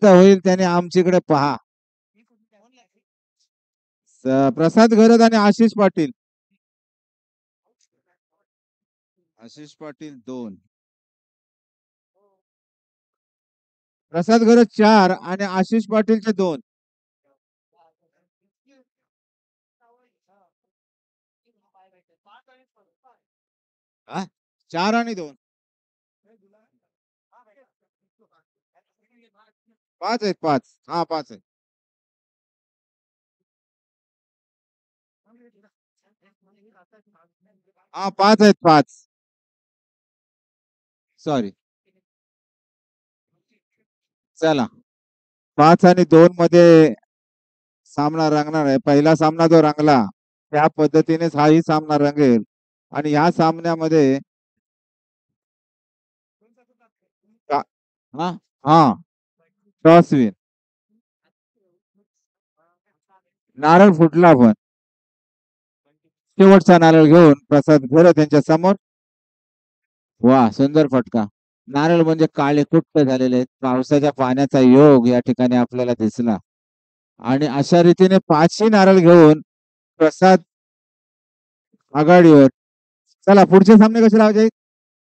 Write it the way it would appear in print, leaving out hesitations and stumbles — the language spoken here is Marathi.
होईल त्याने आमच्याकडे पहा. प्रसाद घरत आणि आशिष पाटील. आशिष पाटील 2, प्रसाद घरत 4 आणि आशिष पाटीलचे 2. 4 आणि 2 5 आहेत. 5 हा 5 आहेत. हा 5 आहेत. 5 सॉरी. चला 5 आणि 2 मध्ये सामना रंगणार आहे. पहिला सामना जो रंगला त्या पद्धतीनेच हाही सामना रंगेल. आणि या सामन्यामध्ये हा हा टॉस विन. नारळ फुटला पण शेवटचा नारळ घेऊन प्रसाद घरत यांच्या समोर. वा सुंदर फटका. नारळ म्हणजे काळे कुट्ट झालेले आहेत. पावसाच्या पाण्याचा योग या ठिकाणी आपल्याला दिसला. आणि अशा रीतीने 5ही नारळ घेऊन प्रसाद आघाडीवर. चला पुढचे सामने कसे लावायचे.